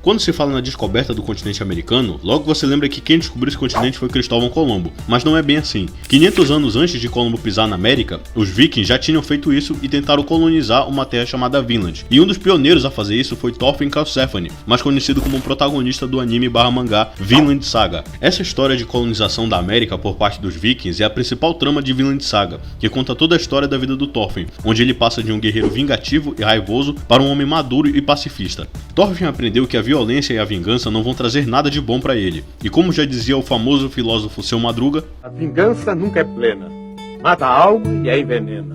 Quando se fala na descoberta do continente americano, logo você lembra que quem descobriu esse continente foi Cristóvão Colombo, mas não é bem assim. 500 anos antes de Colombo pisar na América, os vikings já tinham feito isso e tentaram colonizar uma terra chamada Vinland. E um dos pioneiros a fazer isso foi Thorfinn Karlsefni, mais conhecido como o protagonista do anime/mangá Vinland Saga. Essa história de colonização da América por parte dos vikings é a principal trama de Vinland Saga, que conta toda a história da vida do Thorfinn, onde ele passa de um guerreiro vingativo e raivoso para um homem maduro e pacifista. Thorfinn aprendeu que a violência e a vingança não vão trazer nada de bom para ele, e como já dizia o famoso filósofo Seu Madruga, a vingança nunca é plena, mata a alma e a envenena.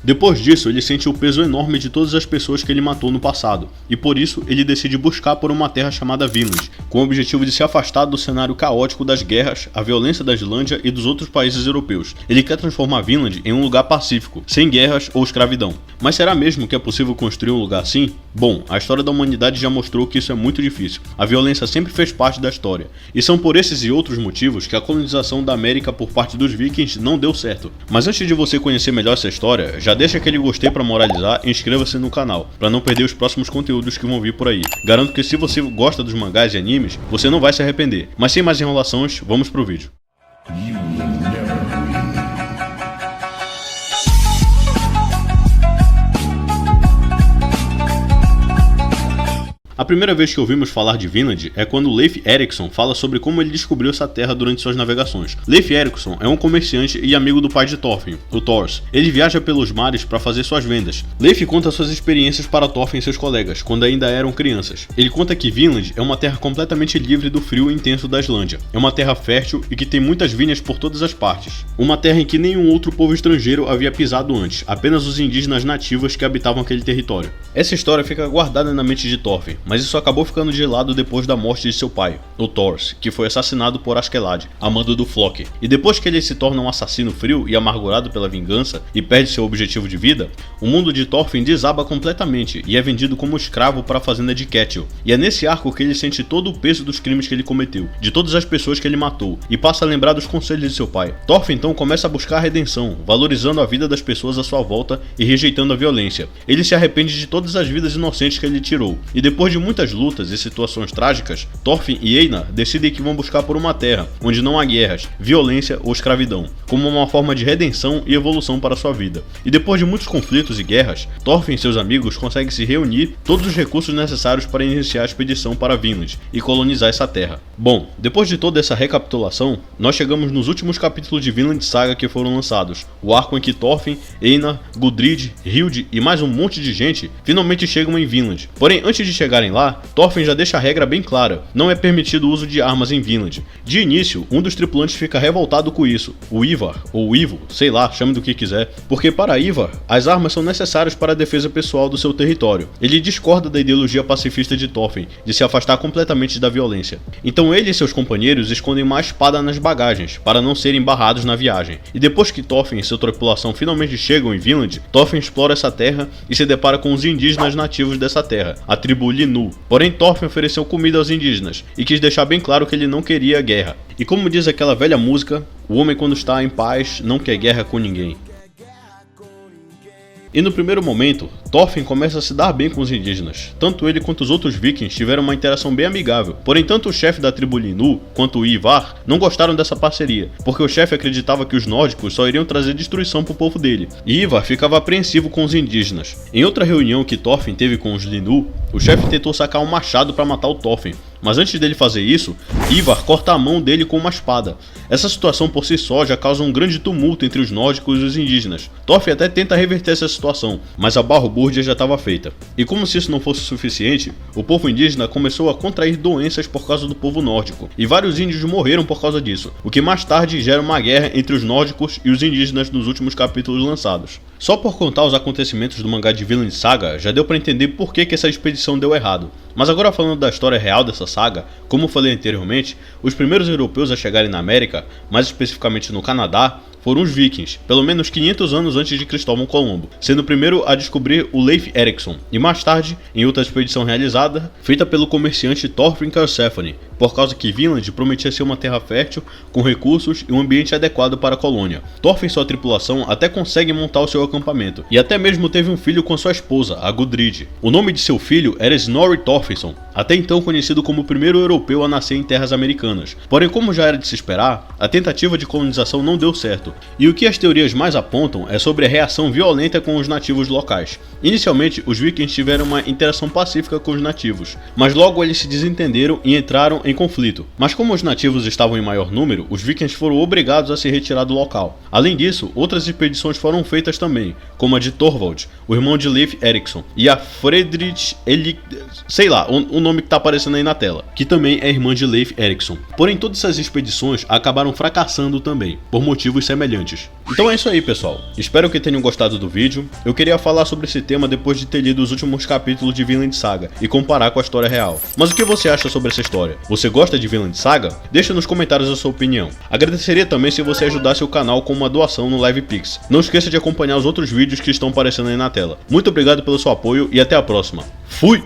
Depois disso, ele sente o peso enorme de todas as pessoas que ele matou no passado, e por isso ele decide buscar por uma terra chamada Vinland, com o objetivo de se afastar do cenário caótico das guerras, a violência da Islândia e dos outros países europeus. Ele quer transformar Vinland em um lugar pacífico, sem guerras ou escravidão. Mas será mesmo que é possível construir um lugar assim? Bom, a história da humanidade já mostrou que isso é muito difícil. A violência sempre fez parte da história, e são por esses e outros motivos que a colonização da América por parte dos vikings não deu certo. Mas antes de você conhecer melhor essa história, já deixa aquele gostei pra moralizar e inscreva-se no canal, pra não perder os próximos conteúdos que vão vir por aí. Garanto que se você gosta dos mangás e animes, você não vai se arrepender. Mas sem mais enrolações, vamos pro vídeo. A primeira vez que ouvimos falar de Vinland é quando Leif Erikson fala sobre como ele descobriu essa terra durante suas navegações. Leif Erikson é um comerciante e amigo do pai de Thorfinn, o Thors. Ele viaja pelos mares para fazer suas vendas. Leif conta suas experiências para Thorfinn e seus colegas, quando ainda eram crianças. Ele conta que Vinland é uma terra completamente livre do frio intenso da Islândia. É uma terra fértil e que tem muitas vinhas por todas as partes. Uma terra em que nenhum outro povo estrangeiro havia pisado antes, apenas os indígenas nativos que habitavam aquele território. Essa história fica guardada na mente de Thorfinn, mas isso acabou ficando de lado depois da morte de seu pai, o Thors, que foi assassinado por Askeladd, amando do Floki. E depois que ele se torna um assassino frio e amargurado pela vingança e perde seu objetivo de vida, o mundo de Thorfinn desaba completamente e é vendido como escravo para a fazenda de Ketil. E é nesse arco que ele sente todo o peso dos crimes que ele cometeu, de todas as pessoas que ele matou, e passa a lembrar dos conselhos de seu pai. Thorfinn então começa a buscar a redenção, valorizando a vida das pessoas à sua volta e rejeitando a violência. Ele se arrepende de todas as vidas inocentes que ele tirou, e depois de muitas lutas e situações trágicas, Thorfinn e Einar decidem que vão buscar por uma terra onde não há guerras, violência ou escravidão, como uma forma de redenção e evolução para sua vida. E depois de muitos conflitos e guerras, Thorfinn e seus amigos conseguem se reunir todos os recursos necessários para iniciar a expedição para Vinland e colonizar essa terra. Bom, depois de toda essa recapitulação, nós chegamos nos últimos capítulos de Vinland Saga que foram lançados, o arco em que Thorfinn, Einar, Gudrid, Hilde e mais um monte de gente finalmente chegam em Vinland. Porém, antes de chegarem lá, Thorfinn já deixa a regra bem clara, não é permitido o uso de armas em Vinland. De início, um dos tripulantes fica revoltado com isso, o Ivar, ou Ivo, sei lá, chame do que quiser, porque para Ivar, as armas são necessárias para a defesa pessoal do seu território. Ele discorda da ideologia pacifista de Thorfinn, de se afastar completamente da violência. Então ele e seus companheiros escondem uma espada nas bagagens, para não serem barrados na viagem. E depois que Thorfinn e sua tripulação finalmente chegam em Vinland, Thorfinn explora essa terra e se depara com os indígenas nativos dessa terra, a tribo Linu. Porém, Thorfinn ofereceu comida aos indígenas e quis deixar bem claro que ele não queria guerra. E como diz aquela velha música, o homem quando está em paz não quer guerra com ninguém. E no primeiro momento, Thorfinn começa a se dar bem com os indígenas. Tanto ele quanto os outros vikings tiveram uma interação bem amigável. Porém, tanto o chefe da tribo Linu quanto o Ivar não gostaram dessa parceria, porque o chefe acreditava que os nórdicos só iriam trazer destruição para o povo dele. E Ivar ficava apreensivo com os indígenas. Em outra reunião que Thorfinn teve com os Linu, o chefe tentou sacar um machado para matar o Thorfinn. Mas antes dele fazer isso, Ivar corta a mão dele com uma espada. Essa situação por si só já causa um grande tumulto entre os nórdicos e os indígenas. Thorfinn até tenta reverter essa situação, mas a balbúrdia já estava feita. E como se isso não fosse suficiente, o povo indígena começou a contrair doenças por causa do povo nórdico, e vários índios morreram por causa disso, o que mais tarde gera uma guerra entre os nórdicos e os indígenas nos últimos capítulos lançados. Só por contar os acontecimentos do mangá de Vinland Saga, já deu para entender por que essa expedição deu errado. Mas agora falando da história real dessa saga, como falei anteriormente, os primeiros europeus a chegarem na América, mais especificamente no Canadá, foram os vikings, pelo menos 500 anos antes de Cristóvão Colombo, sendo o primeiro a descobrir o Leif Erikson, e mais tarde, em outra expedição realizada, feita pelo comerciante Thorfinn Karlsefni, por causa que Vinland prometia ser uma terra fértil, com recursos e um ambiente adequado para a colônia. Thorfinn e sua tripulação até conseguem montar o seu acampamento, e até mesmo teve um filho com sua esposa, a Gudrid. O nome de seu filho era Snorri Thorfinnsson, até então conhecido como o primeiro europeu a nascer em terras americanas. Porém, como já era de se esperar, a tentativa de colonização não deu certo, e o que as teorias mais apontam é sobre a reação violenta com os nativos locais. Inicialmente, os vikings tiveram uma interação pacífica com os nativos, mas logo eles se desentenderam e entraram em conflito. Mas como os nativos estavam em maior número, os vikings foram obrigados a se retirar do local. Além disso, outras expedições foram feitas também, como a de Thorvald, o irmão de Leif Erikson, e a Fredrik sei lá, o nome que tá aparecendo aí na tela, que também é irmã de Leif Erikson. Porém, todas essas expedições acabaram fracassando também, por motivos semelhantes. Então é isso aí, pessoal. Espero que tenham gostado do vídeo. Eu queria falar sobre esse tema depois de ter lido os últimos capítulos de Vinland Saga e comparar com a história real. Mas o que você acha sobre essa história? Você gosta de Vinland Saga? Deixa nos comentários a sua opinião. Agradeceria também se você ajudasse o canal com uma doação no LivePix. Não esqueça de acompanhar os outros vídeos que estão aparecendo aí na tela. Muito obrigado pelo seu apoio e até a próxima. Fui!